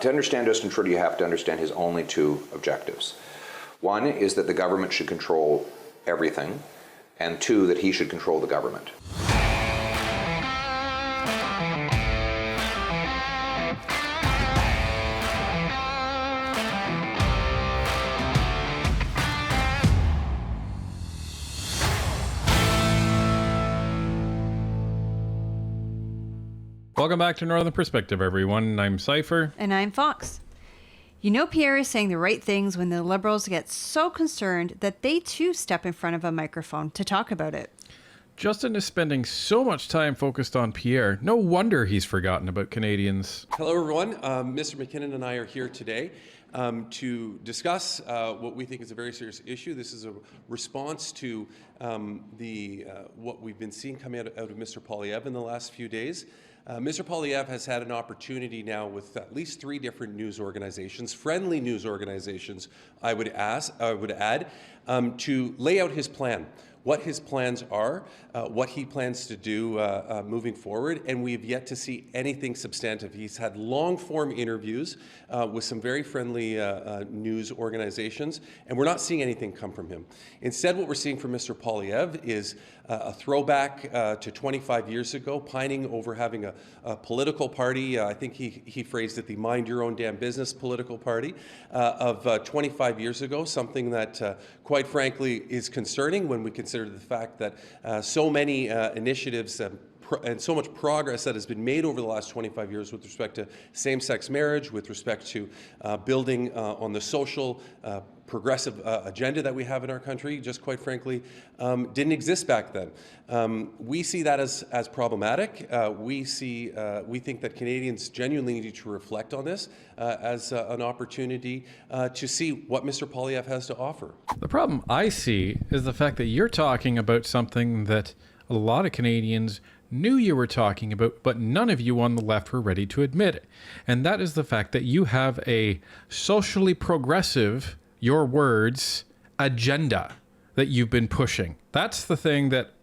To understand Justin Trudeau, you have to understand his only two objectives. One is that the government should control everything, and two, that he should control the government. Welcome back to Northern Perspective, everyone. I'm Cypher. And I'm Fox. You know Pierre is saying the right things when the Liberals get so concerned that they too step in front of a microphone to talk about it. Justin is spending so much time focused on Pierre. No wonder he's forgotten about Canadians. Hello, everyone. Mr. McKinnon and I are here today to discuss what we think is a very serious issue. This is a response to what we've been seeing coming out of Mr. Poilievre in the last few days. Mr. Poilievre has had an opportunity now with at least 3 different news organizations, friendly news organizations, I would add, to lay out his plan, what his plans are, what he plans to do moving forward, and we have yet to see anything substantive. He's had long-form interviews with some very friendly news organizations, and we're not seeing anything come from him. Instead, what we're seeing from Mr. Poilievre is a throwback to 25 years ago, pining over having a political party. I think he phrased it the mind your own damn business political party of 25 years ago, something that quite frankly is concerning when we consider the fact that so many initiatives and so much progress that has been made over the last 25 years with respect to same-sex marriage, with respect to building on the social progressive agenda that we have in our country, just quite frankly, didn't exist back then. We see that as problematic. We think that Canadians genuinely need to reflect on this as an opportunity to see what Mr. Poilievre has to offer. The problem I see is the fact that you're talking about something that a lot of Canadians knew you were talking about, but none of you on the left were ready to admit it. And that is the fact that you have a socially progressive, your words, agenda that you've been pushing. That's the thing that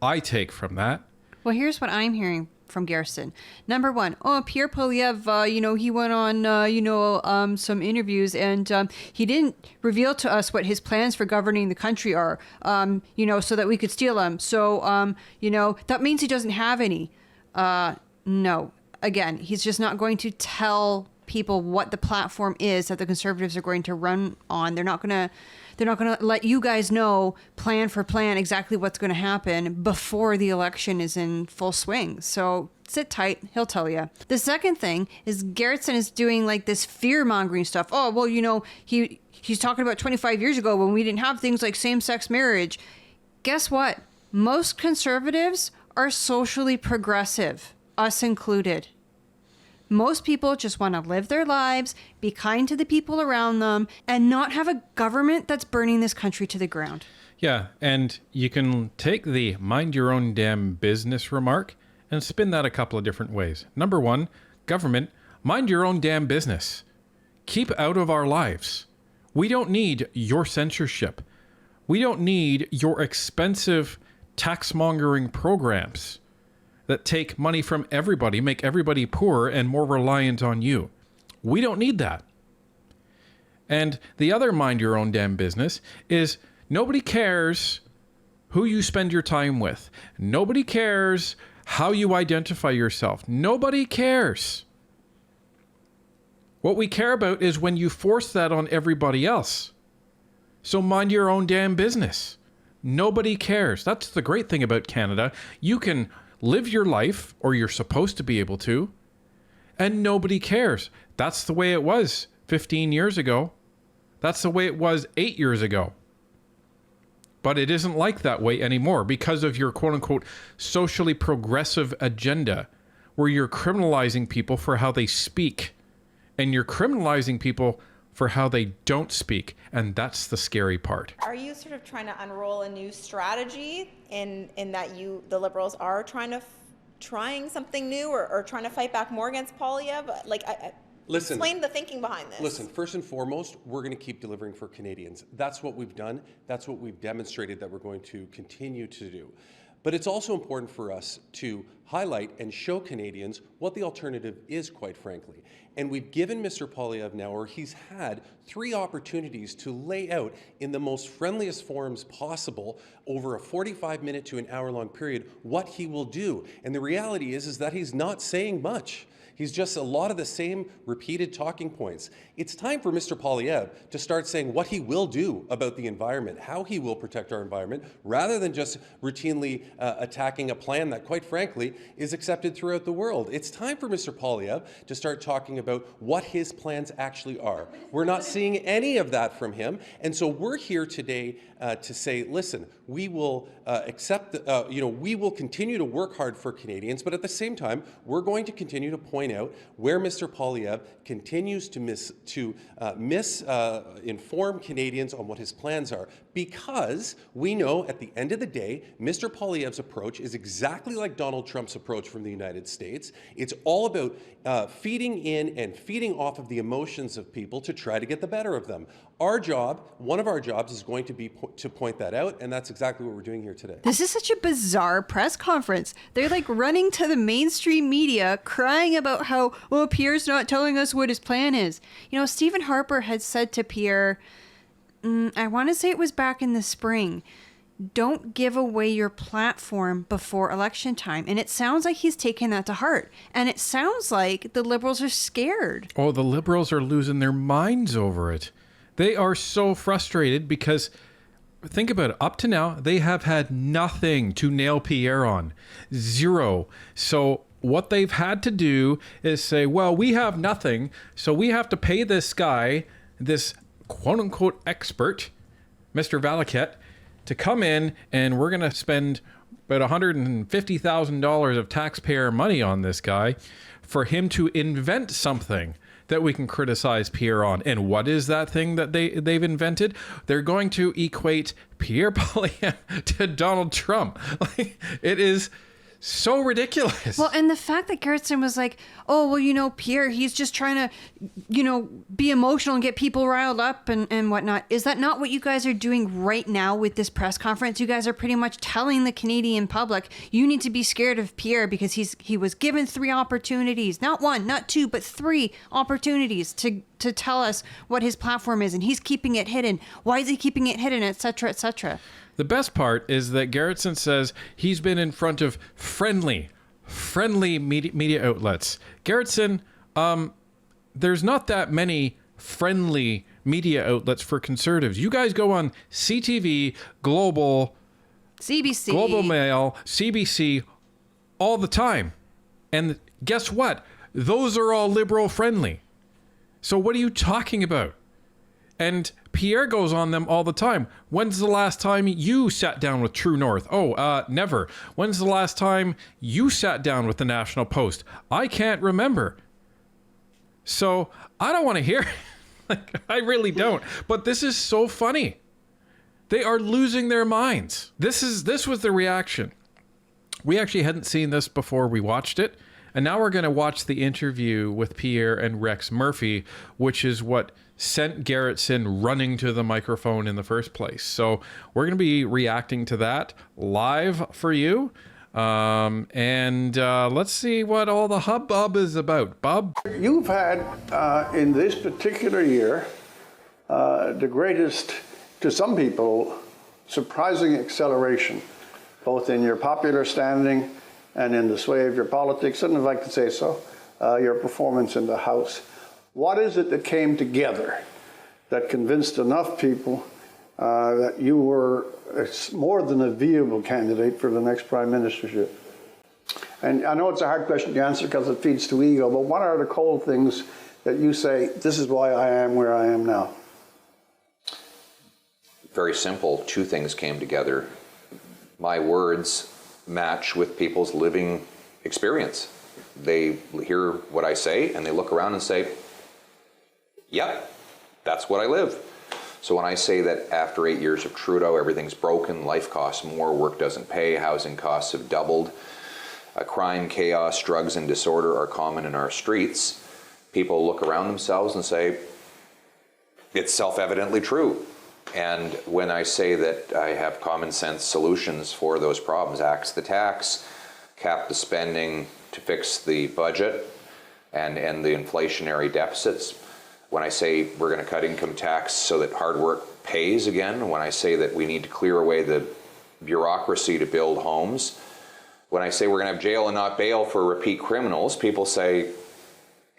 I take from that. Well, here's what I'm hearing from Garrison. Number one, Pierre Poilievre, he went on, some interviews and he didn't reveal to us what his plans for governing the country are, so that we could steal them. So, that means he doesn't have any. No. Again, he's just not going to tell people what the platform is that the Conservatives are going to run on. They're not going to let you guys know plan for plan exactly what's going to happen before the election is in full swing. So sit tight. He'll tell you. The second thing is Garrison is doing like this fear-mongering stuff. Oh, well, he's talking about 25 years ago when we didn't have things like same-sex marriage. Guess what? Most Conservatives are socially progressive, us included. Most people just want to live their lives, be kind to the people around them, and not have a government that's burning this country to the ground. Yeah, and you can take the mind your own damn business remark and spin that a couple of different ways. Number one, government, mind your own damn business. Keep out of our lives. We don't need your censorship. We don't need your expensive tax-mongering programs that take money from everybody, make everybody poorer and more reliant on you. We don't need that. And the other mind your own damn business is nobody cares who you spend your time with. Nobody cares how you identify yourself. Nobody cares. What we care about is when you force that on everybody else. So mind your own damn business. Nobody cares. That's the great thing about Canada. You can live your life, or you're supposed to be able to, and nobody cares. That's the way it was 15 years ago. That's the way it was 8 years ago. But it isn't like that way anymore because of your quote-unquote socially progressive agenda, where you're criminalizing people for how they speak, and you're criminalizing people for how they don't speak, and that's the scary part. Are you sort of trying to unroll a new strategy in that the Liberals are trying something new or trying to fight back more against Poilievre? Listen, explain the thinking behind this. Listen, first and foremost, we're going to keep delivering for Canadians. That's what we've done. That's what we've demonstrated that we're going to continue to do. But it's also important for us to highlight and show Canadians what the alternative is, quite frankly. And we've given Mr. Poilievre now, or he's had 3 opportunities to lay out in the most friendliest forms possible over a 45-minute to an hour-long period what he will do. And the reality is that he's not saying much. He's just a lot of the same repeated talking points. It's time for Mr. Poilievre to start saying what he will do about the environment, how he will protect our environment, rather than just routinely attacking a plan that, quite frankly, is accepted throughout the world. It's time for Mr. Poilievre to start talking about what his plans actually are. We're not seeing any of that from him, and so we're here today to say, listen, we will we will continue to work hard for Canadians, but at the same time, we're going to continue to point out where Mr. Poilievre continues to misinform Canadians on what his plans are, because we know at the end of the day, Mr. Poilievre's approach is exactly like Donald Trump's approach from the United States. It's all about feeding in and feeding off of the emotions of people to try to get the better of them. Our job, one of our jobs, is going to be to point that out, and that's exactly what we're doing here today. This is such a bizarre press conference. They're like running to the mainstream media, crying about how, oh, Pierre's not telling us what his plan is. You know, Stephen Harper had said to Pierre, I want to say it was back in the spring, don't give away your platform before election time. And it sounds like he's taking that to heart. And it sounds like the Liberals are scared. Oh, the Liberals are losing their minds over it. They are so frustrated because, think about it, up to now, they have had nothing to nail Pierre on. 0. So what they've had to do is say, well, we have nothing, so we have to pay this guy, this quote-unquote expert, Mr. Vallquette, to come in, and we're going to spend about $150,000 of taxpayer money on this guy for him to invent something that we can criticize Pierre on. And what is that thing that they've invented? They're going to equate Pierre Poilievre to Donald Trump. Like, it is so ridiculous. Well, and the fact that Gerritsen was like, oh, well, you know, Pierre, he's just trying to, you know, be emotional and get people riled up and whatnot. Is that not what you guys are doing right now with this press conference? You guys are pretty much telling the Canadian public, you need to be scared of Pierre because he was given 3 opportunities, not 1, not 2, but 3 opportunities to tell us what his platform is, and he's keeping it hidden. Why is he keeping it hidden, et cetera, et cetera? The best part is that Gerritsen says he's been in front of friendly media outlets. Gerritsen, there's not that many friendly media outlets for Conservatives. You guys go on CTV, Global, CBC, Global Mail, CBC all the time. And guess what? Those are all Liberal friendly. So what are you talking about? And Pierre goes on them all the time. When's the last time you sat down with True North? Oh, never. When's the last time you sat down with the National Post? I can't remember. So I don't want to hear. Like, I really don't. But this is so funny. They are losing their minds. This was the reaction. We actually hadn't seen this before we watched it. And now we're going to watch the interview with Pierre and Rex Murphy, which is what sent Gerritsen running to the microphone in the first place. So we're going to be reacting to that live for you. And let's see what all the hubbub is about. Bob? You've had, in this particular year, the greatest, to some people, surprising acceleration, both in your popular standing and in the sway of your politics, and if I could say so, your performance in the House. What is it that came together that convinced enough people that you were more than a viable candidate for the next prime ministership? And I know it's a hard question to answer because it feeds to ego, but what are the cold things that you say, this is why I am where I am now? Very simple. 2 things came together. My words match with people's living experience. They hear what I say and they look around and say, yep, that's what I live. So when I say that after 8 years of Trudeau, everything's broken, life costs more, work doesn't pay, housing costs have doubled, crime, chaos, drugs, and disorder are common in our streets, people look around themselves and say, it's self-evidently true. And when I say that I have common sense solutions for those problems, axe the tax, cap the spending to fix the budget and end the inflationary deficits. When I say we're going to cut income tax so that hard work pays again, when I say that we need to clear away the bureaucracy to build homes, when I say we're going to have jail and not bail for repeat criminals, people say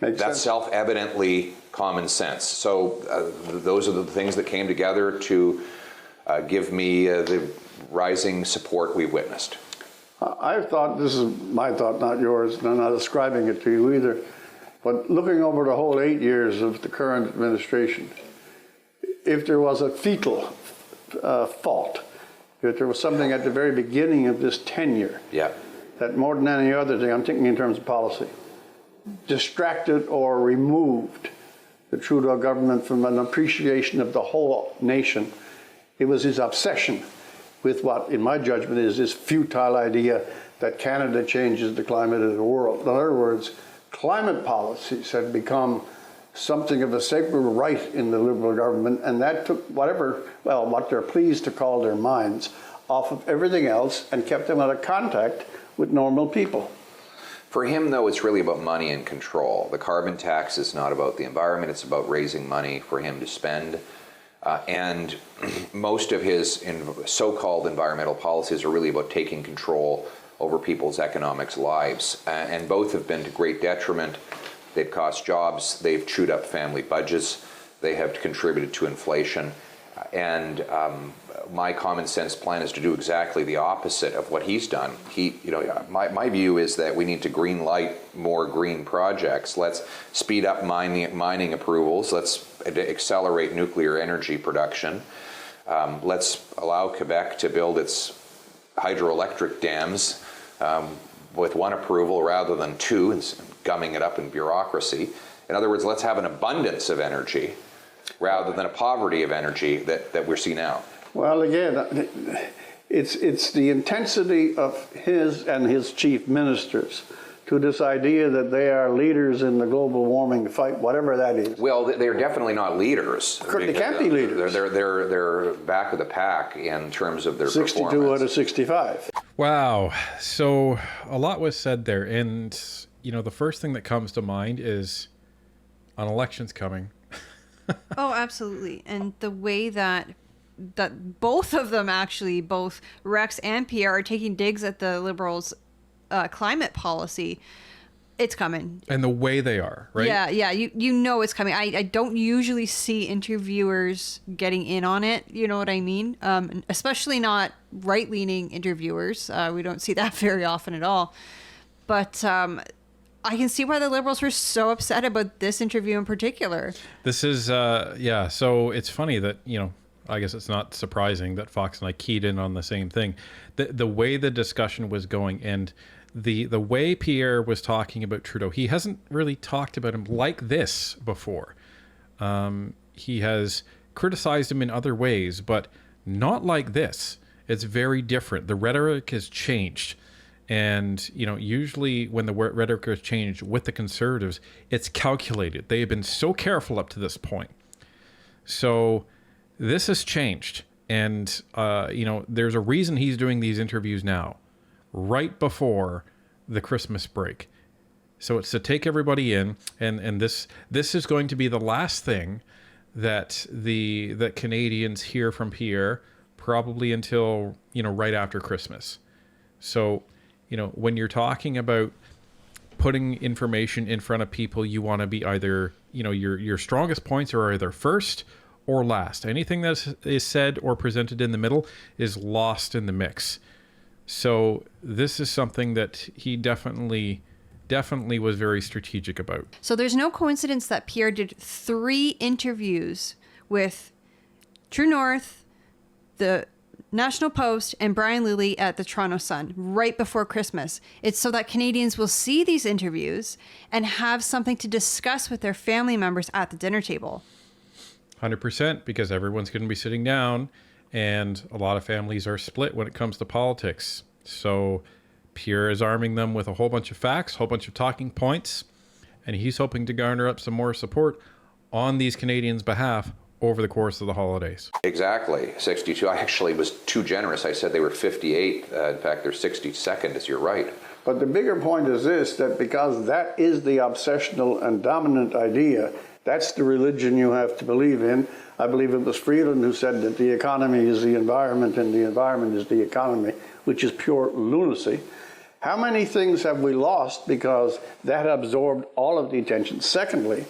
that's self-evidently common sense. So those are the things that came together to give me the rising support we witnessed. I've thought, this is my thought, not yours, and I'm not ascribing it to you either, but looking over the whole 8 years of the current administration, if there was a fetal fault, if there was something at the very beginning of this tenure, that more than any other thing, I'm thinking in terms of policy, distracted or removed the Trudeau government from an appreciation of the whole nation, it was his obsession with what, in my judgment, is this futile idea that Canada changes the climate of the world. In other words, climate policies had become something of a sacred right in the Liberal government, and that took what they're pleased to call their minds off of everything else and kept them out of contact with normal people. For him, though, it's really about money and control. The carbon tax is not about the environment, it's about raising money for him to spend. And most of his so-called environmental policies are really about taking control over people's economic lives. And both have been to great detriment. They've cost jobs, they've chewed up family budgets, they have contributed to inflation. And my common sense plan is to do exactly the opposite of what he's done. My view is that we need to green light more green projects. Let's speed up mining approvals. Let's accelerate nuclear energy production. Let's allow Quebec to build its hydroelectric dams with one approval rather than two, and gumming it up in bureaucracy. In other words, let's have an abundance of energy rather than a poverty of energy that we see now. Well, again, it's the intensity of his and his chief ministers to this idea that they are leaders in the global warming fight, whatever that is. Well, they're definitely not leaders. They can't be leaders. They're back of the pack in terms of their 62 performance. out of 65. Wow. So a lot was said there. And, the first thing that comes to mind is an election's coming. Oh, absolutely. And the way that both of them, actually, both Rex and Pierre, are taking digs at the Liberals' climate policy, it's coming. And the way they are, right? Yeah, you know it's coming. I don't usually see interviewers getting in on it, you know what I mean? Especially not right-leaning interviewers. We don't see that very often at all. But I can see why the Liberals were so upset about this interview in particular. This is, so it's funny that, I guess it's not surprising that Fox and I keyed in on the same thing. The way the discussion was going and the way Pierre was talking about Trudeau, he hasn't really talked about him like this before. He has criticized him in other ways, but not like this. It's very different. The rhetoric has changed. And, usually when the rhetoric has changed with the Conservatives, it's calculated. They have been so careful up to this point. So this has changed. And, there's a reason he's doing these interviews now, right before the Christmas break. So it's to take everybody in. And this is going to be the last thing that that Canadians hear from Pierre, probably until, right after Christmas. So, when you're talking about putting information in front of people, you want to be either, your strongest points are either first or last. Anything that is said or presented in the middle is lost in the mix. So this is something that he definitely was very strategic about. So there's no coincidence that Pierre did 3 interviews with True North, the National Post, and Brian Lilley at the Toronto Sun right before Christmas. It's so that Canadians will see these interviews and have something to discuss with their family members at the dinner table. 100%, because everyone's going to be sitting down, and a lot of families are split when it comes to politics. So Pierre is arming them with a whole bunch of facts, a whole bunch of talking points, and he's hoping to garner up some more support on these Canadians' behalf over the course of the holidays. Exactly, 62. I actually was too generous. I said they were 58. In fact, they're 62nd, as you're right. But the bigger point is this, that because that is the obsessional and dominant idea, that's the religion you have to believe in. I believe it was Friedland who said that the economy is the environment and the environment is the economy, which is pure lunacy. How many things have we lost because that absorbed all of the attention? Secondly,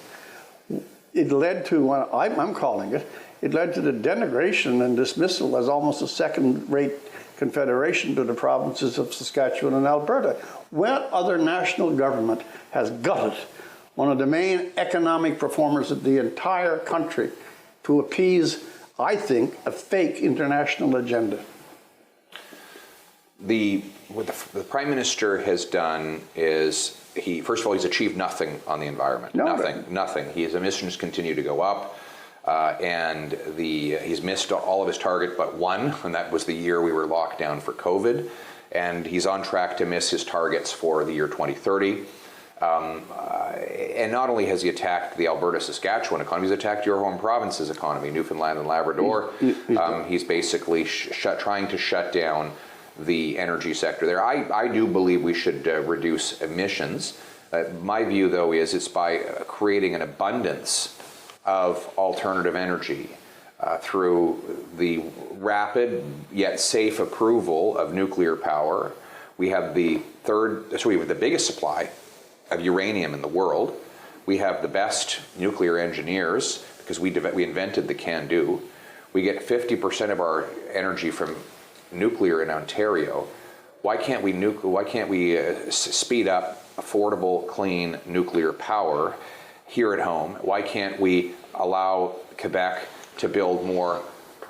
it led to, I'm calling it, it led to the denigration and dismissal as almost a second-rate confederation to the provinces of Saskatchewan and Alberta. What other national government has gutted one of the main economic performers of the entire country to appease, I think, a fake international agenda? What the Prime Minister has done is, first of all, he's achieved nothing on the environment. Nothing. His emissions continue to go up. And he's missed all of his target but one, and that was the year we were locked down for COVID. And he's on track to miss his targets for the year 2030. And not only has he attacked the Alberta-Saskatchewan economy, he's attacked your home province's economy, Newfoundland and Labrador. He's basically trying to shut down the energy sector there. I do believe we should reduce emissions. My view, though, is it's by creating an abundance of alternative energy through the rapid yet safe approval of nuclear power. We have the biggest supply of uranium in the world. We have the best nuclear engineers because we invented the can-do. We get 50% of our energy from nuclear in Ontario. Why can't we speed up affordable, clean nuclear power here at home? Why can't we allow Quebec to build more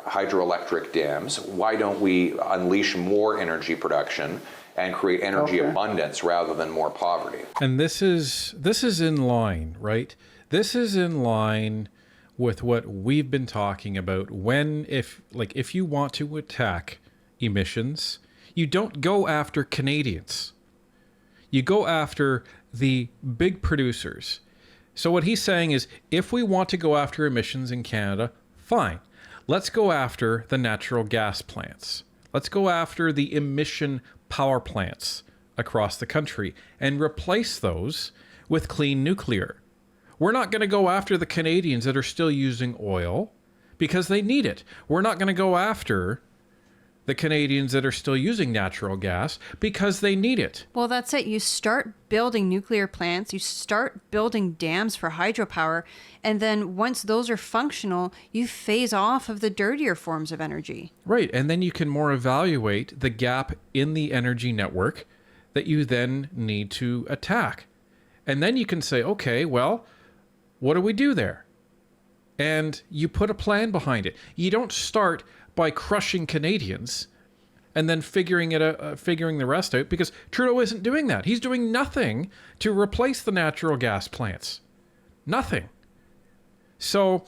hydroelectric dams? Why don't we unleash more energy production and create energy abundance rather than more poverty? And this is in line, right? This is in line with what we've been talking about. If you want to attack emissions, you don't go after Canadians. You go after the big producers. So what he's saying is, if we want to go after emissions in Canada, fine. Let's go after the natural gas plants. Let's go after the emission power plants across the country and replace those with clean nuclear. We're not going to go after the Canadians that are still using oil because they need it. We're not going to go after the Canadians that are still using natural gas because they need it. Well, that's it. You start building nuclear plants, you start building dams for hydropower, and then once those are functional, you phase off of the dirtier forms of energy. Right, and then you can more evaluate the gap in the energy network that you then need to attack. And then you can say, okay, well, what do we do there? And you put a plan behind it. You don't start by crushing Canadians and then figuring the rest out, because Trudeau isn't doing that. He's doing nothing to replace the natural gas plants. Nothing. So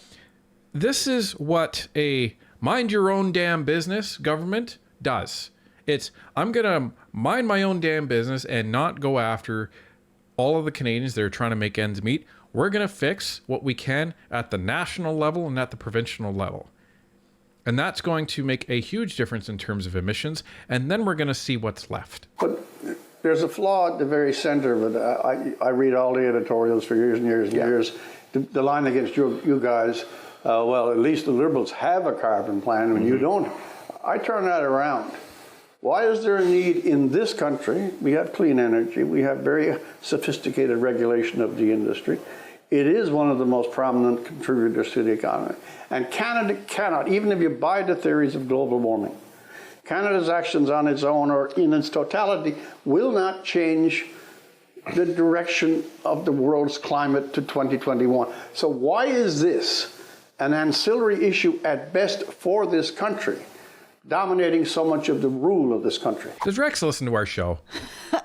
this is what a mind your own damn business government does. It's, I'm going to mind my own damn business and not go after all of the Canadians that are trying to make ends meet. We're going to fix what we can at the national level and at the provincial level. And that's going to make a huge difference in terms of emissions. And then we're going to see what's left. But there's a flaw at the very center of it. I read all the editorials for years and years and years. The line against you guys, well, at least the Liberals have a carbon plan when you don't. I turn that around. Why is there a need in this country? We have clean energy. We have very sophisticated regulation of the industry. It is one of the most prominent contributors to the economy. And Canada cannot, even if you buy the theories of global warming, Canada's actions on its own or in its totality will not change the direction of the world's climate to 2021. So why is this an ancillary issue at best for this country, dominating so much of the rule of this country? Does Rex listen to our show?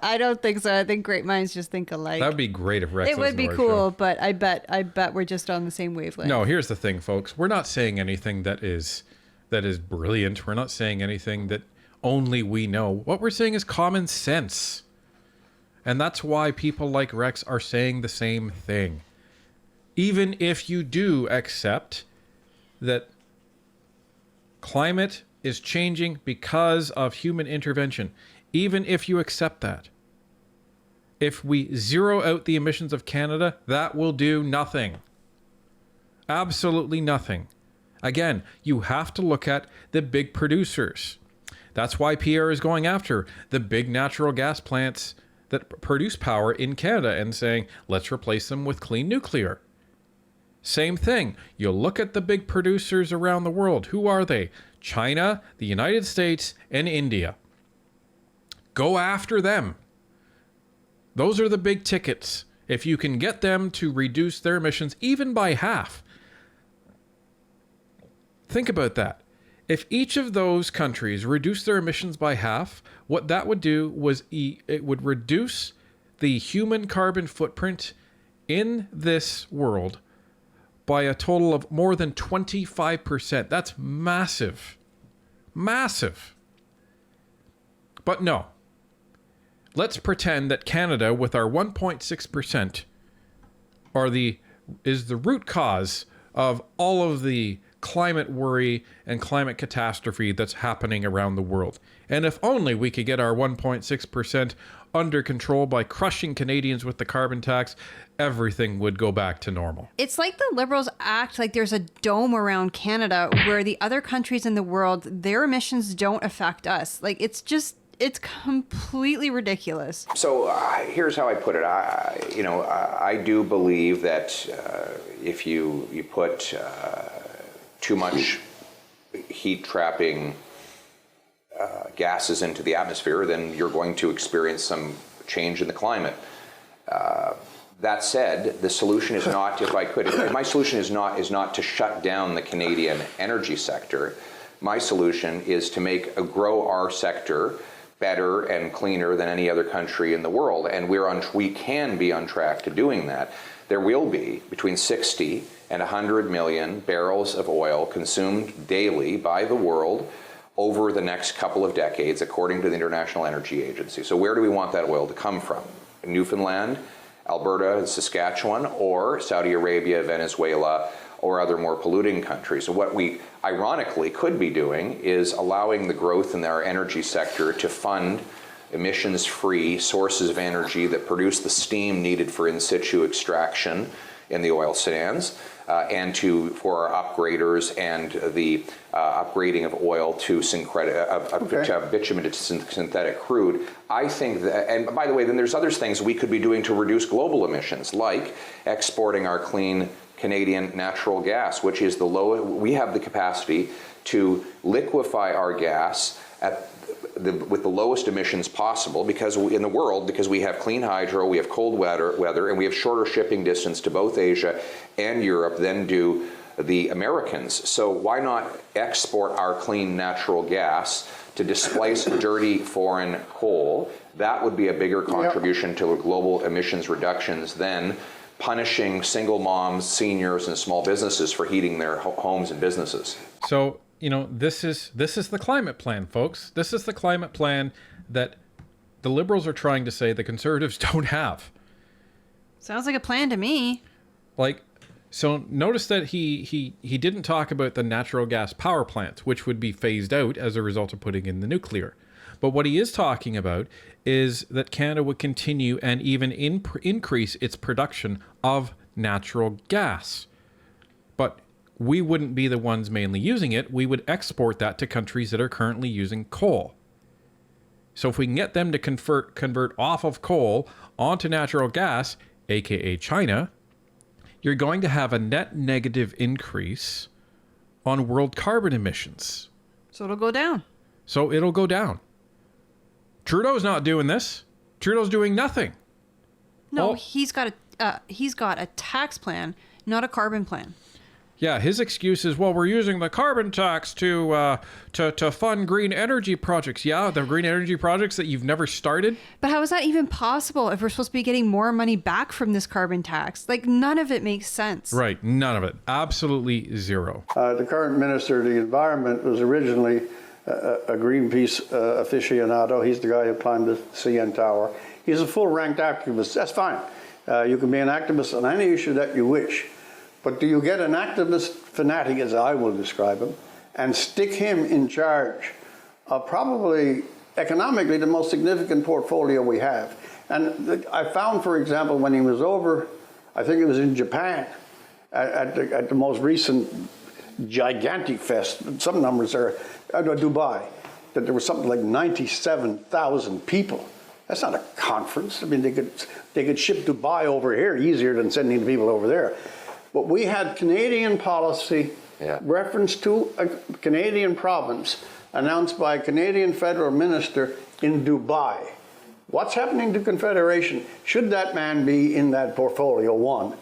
I don't think so. I think great minds just think alike. That would be great if Rex It listened would be to our cool, show. but I bet we're just on the same wavelength. No, here's the thing, folks. We're not saying anything that is brilliant. We're not saying anything that only we know. What we're saying is common sense. And that's why people like Rex are saying the same thing. Even if you do accept that climate is changing because of human intervention, even if you accept that. If we zero out the emissions of Canada, that will do nothing. Absolutely nothing. Again, you have to look at the big producers. That's why Pierre is going after the big natural gas plants that produce power in Canada and saying, let's replace them with clean nuclear. Same thing. You look at the big producers around the world. Who are they? China, the United States, and India. Go after them. Those are the big tickets. If you can get them to reduce their emissions even by half. Think about that. If each of those countries reduced their emissions by half, what that would do was it would reduce the human carbon footprint in this world by a total of more than 25%. That's massive. Massive. But no. Let's pretend that Canada, with our 1.6%, is the root cause of all of the climate worry and climate catastrophe that's happening around the world. And if only we could get our 1.6% under control by crushing Canadians with the carbon tax, everything would go back to normal. It's like the Liberals act like there's a dome around Canada where the other countries in the world, their emissions don't affect us. Like, it's completely ridiculous. So here's how I put it. I do believe that if you put too much heat-trapping gases into the atmosphere, then you're going to experience some change in the climate. That said, the solution is not, my solution is not to shut down the Canadian energy sector. My solution is to grow our sector better and cleaner than any other country in the world, and we can be on track to doing that. There will be between 60 and 100 million barrels of oil consumed daily by the world over the next couple of decades, according to the International Energy Agency. So where do we want that oil to come from? Newfoundland, Alberta, and Saskatchewan, or Saudi Arabia, Venezuela, or other more polluting countries? So what we ironically could be doing is allowing the growth in our energy sector to fund emissions-free sources of energy that produce the steam needed for in situ extraction in the oil sands, and for our upgraders and the upgrading of oil to bitumen to synthetic crude. I think that, and by the way, then there's other things we could be doing to reduce global emissions, like exporting our clean Canadian natural gas, which is we have the capacity to liquefy our gas with the lowest emissions possible in the world, because we have clean hydro, we have cold weather, and we have shorter shipping distance to both Asia and Europe than do the Americans. So why not export our clean natural gas to displace dirty foreign coal? That would be a bigger contribution to global emissions reductions than punishing single moms, seniors, and small businesses for heating their homes and businesses. So, this is the climate plan, folks. This is the climate plan that the Liberals are trying to say the Conservatives don't have. Sounds like a plan to me. So notice that he didn't talk about the natural gas power plants, which would be phased out as a result of putting in the nuclear. But what he is talking about is that Canada would continue and even increase its production of natural gas. But we wouldn't be the ones mainly using it. We would export that to countries that are currently using coal. So if we can get them to convert off of coal onto natural gas, aka China, you're going to have a net negative increase on world carbon emissions. So it'll go down. Trudeau's not doing this. Trudeau's doing nothing. No, he's got a tax plan, not a carbon plan. Yeah, his excuse is, well, we're using the carbon tax to fund green energy projects. Yeah, the green energy projects that you've never started. But how is that even possible if we're supposed to be getting more money back from this carbon tax? None of it makes sense. Right, none of it. Absolutely zero. The current Minister of the Environment was originally a Greenpeace aficionado. He's the guy who climbed the CN Tower. He's a full-ranked activist. That's fine. You can be an activist on any issue that you wish. But do you get an activist fanatic, as I will describe him, and stick him in charge of probably economically the most significant portfolio we have? And I found, for example, when he was over, I think it was in Japan, at the most recent gigantic fest, some numbers are, Dubai, that there was something like 97,000 people. That's not a conference. I mean, they could ship Dubai over here easier than sending the people over there. But we had Canadian policy, reference to a Canadian province announced by a Canadian federal minister in Dubai. What's happening to Confederation? Should that man be in that portfolio, one?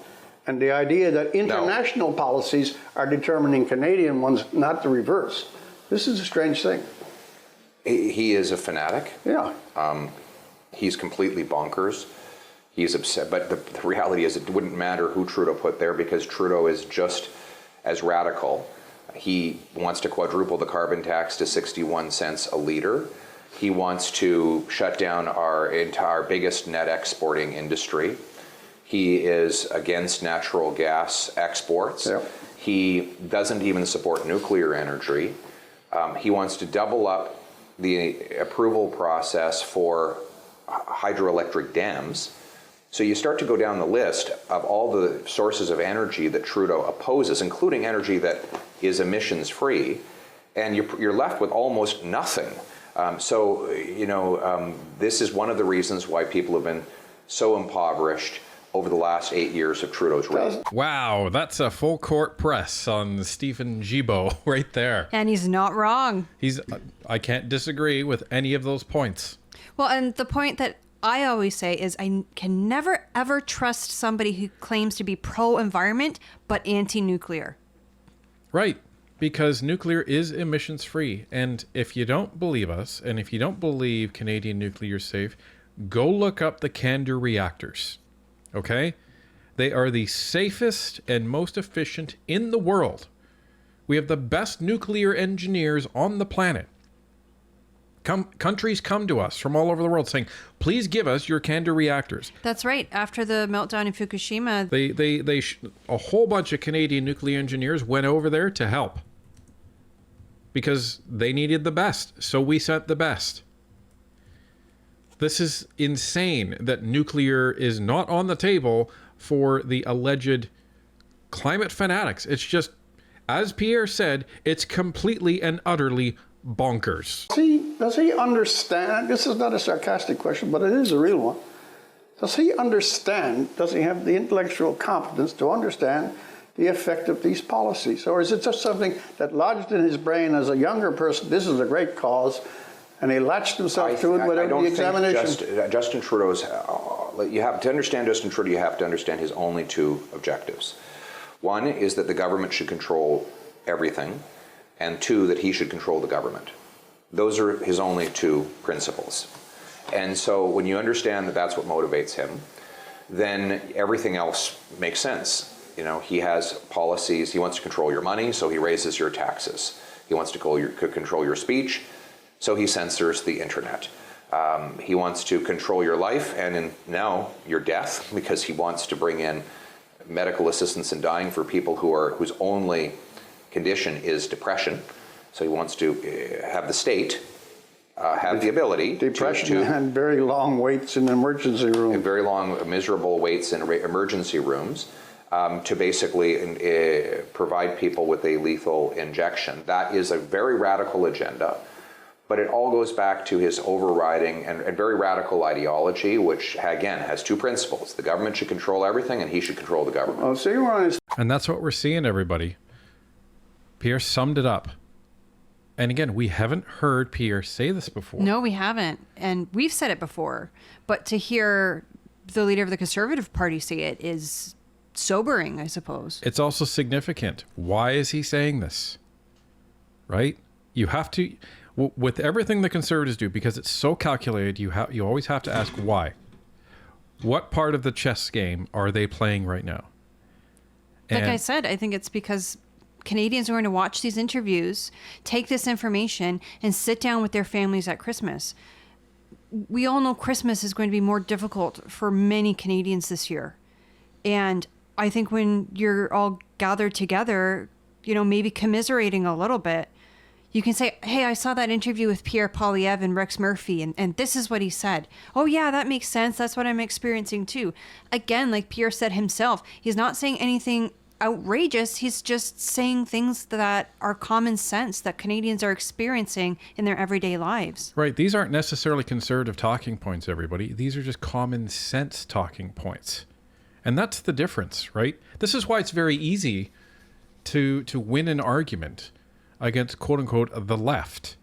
And the idea that international policies are determining Canadian ones, not the reverse. This is a strange thing. He is a fanatic. Yeah. He's completely bonkers. He's upset, but the reality is it wouldn't matter who Trudeau put there because Trudeau is just as radical. He wants to quadruple the carbon tax to 61 cents a liter. He wants to shut down our entire biggest net exporting industry. He is against natural gas exports. Yep. He doesn't even support nuclear energy. He wants to double up the approval process for hydroelectric dams. So you start to go down the list of all the sources of energy that Trudeau opposes, including energy that is emissions free, and you're left with almost nothing. This is one of the reasons why people have been so impoverished over the last 8 years of Trudeau's reign. Wow, that's a full court press on Stephen Guilbeault right there. And he's not wrong. I can't disagree with any of those points. Well, and the point that I always say is I can never, ever trust somebody who claims to be pro-environment but anti-nuclear. Right, because nuclear is emissions free. And if you don't believe us, and if you don't believe Canadian nuclear is safe, go look up the CANDU reactors. Okay? They are the safest and most efficient in the world. We have the best nuclear engineers on the planet. Countries come to us from all over the world saying, please give us your CANDU reactors. That's right. After the meltdown in Fukushima, a whole bunch of Canadian nuclear engineers went over there to help because they needed the best. So we sent the best. This is insane that nuclear is not on the table for the alleged climate fanatics. It's just, as Pierre said, it's completely and utterly bonkers. Does he understand? This is not a sarcastic question, but it is a real one. Does he understand? Does he have the intellectual competence to understand the effect of these policies? Or is it just something that lodged in his brain as a younger person, this is a great cause, and he latched himself to it without the examination? Justin Trudeau's, you have to understand Justin Trudeau, you have to understand his only two objectives. One is that the government should control everything, and two, that he should control the government. Those are his only two principles. And so when you understand that that's what motivates him, then everything else makes sense. He has policies, he wants to control your money, so he raises your taxes. He wants to control your speech, so he censors the internet. He wants to control your life and now your death, because he wants to bring in medical assistance in dying for people whose only condition is depression. So he wants to have the state have the ability depression and very long waits in emergency rooms. And very long, miserable waits in emergency rooms to basically provide people with a lethal injection. That is a very radical agenda, but it all goes back to his overriding and very radical ideology, which, again, has two principles. The government should control everything, and he should control the government. And that's what we're seeing, everybody. Pierre summed it up. And again, we haven't heard Pierre say this before. No, we haven't. And we've said it before. But to hear the leader of the Conservative Party say it is sobering, I suppose. It's also significant. Why is he saying this? Right? You have to, with everything the Conservatives do, because it's so calculated, you always have to ask why. What part of the chess game are they playing right now? Like I said, I think it's because Canadians are going to watch these interviews, take this information, and sit down with their families at Christmas. We all know Christmas is going to be more difficult for many Canadians this year. And I think when you're all gathered together, maybe commiserating a little bit, you can say, hey, I saw that interview with Pierre Poilievre and Rex Murphy, and this is what he said. Oh, yeah, that makes sense. That's what I'm experiencing, too. Again, like Pierre said himself, he's not saying anything outrageous. He's just saying things that are common sense that Canadians are experiencing in their everyday lives. Right. These aren't necessarily conservative talking points, everybody. These are just common sense talking points. And that's the difference, right? This is why it's very easy to win an argument against, quote unquote, the left,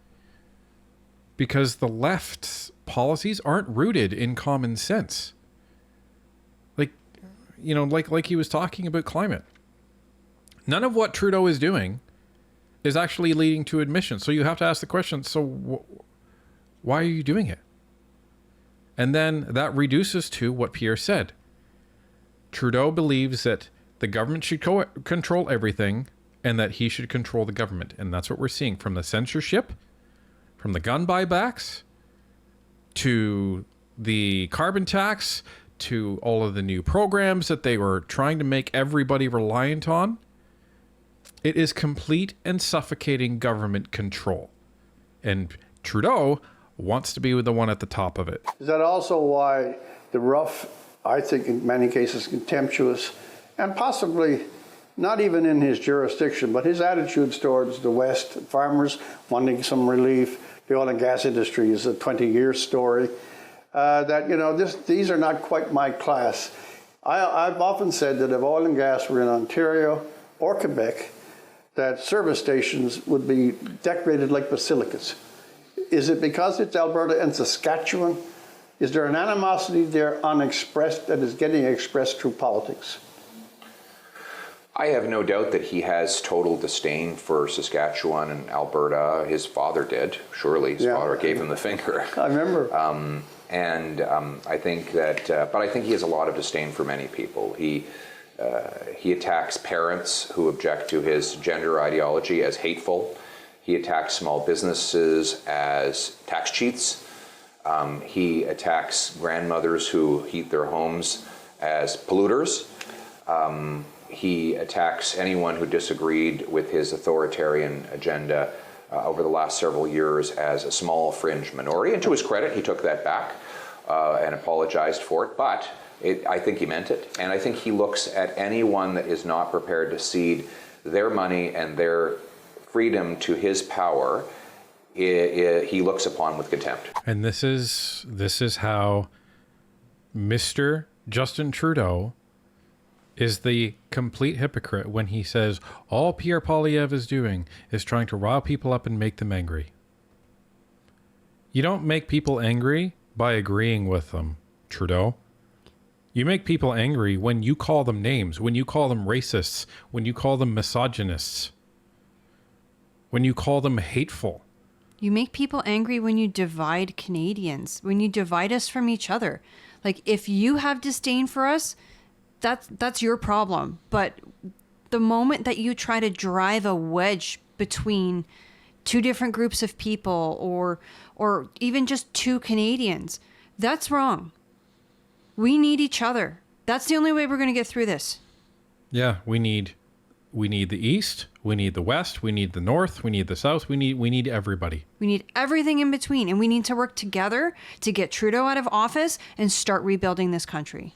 because the left's policies aren't rooted in common sense. Like he was talking about climate. None of what Trudeau is doing is actually leading to emissions. So you have to ask the question, so why are you doing it? And then that reduces to what Pierre said. Trudeau believes that the government should control everything, and that he should control the government. And that's what we're seeing, from the censorship, from the gun buybacks, to the carbon tax, to all of the new programs that they were trying to make everybody reliant on. It is complete and suffocating government control. And Trudeau wants to be the one at the top of it. Is that also why the rough, I think in many cases contemptuous, and possibly not even in his jurisdiction, but his attitudes towards the West, farmers wanting some relief, the oil and gas industry is a 20-year story, these are not quite my class. I've often said that if oil and gas were in Ontario or Quebec, that service stations would be decorated like basilicas. Is it because it's Alberta and Saskatchewan? Is there an animosity there unexpressed that is getting expressed through politics? I have no doubt that he has total disdain for Saskatchewan and Alberta. His father did, surely. His father gave him the finger. I remember. I think that, but I think he has a lot of disdain for many people. He attacks parents who object to his gender ideology as hateful. He attacks small businesses as tax cheats. He attacks grandmothers who heat their homes as polluters. He attacks anyone who disagreed with his authoritarian agenda over the last several years as a small fringe minority. And to his credit, he took that back and apologized for it. But I think he meant it. And I think he looks at anyone that is not prepared to cede their money and their freedom to his power, he looks upon with contempt. And this is how Mr. Justin Trudeau is the complete hypocrite when he says all Pierre Poilievre is doing is trying to rile people up and make them angry. You don't make people angry by agreeing with them, Trudeau. You make people angry when you call them names, when you call them racists, when you call them misogynists, when you call them hateful. You make people angry when you divide Canadians, when you divide us from each other. Like, if you have disdain for us, that's your problem. But the moment that you try to drive a wedge between two different groups of people or even just two Canadians, that's wrong. We need each other. That's the only way we're going to get through this. Yeah, we need the East, we need the West, we need the North, we need the South, we need everybody. We need everything in between, and we need to work together to get Trudeau out of office and start rebuilding this country.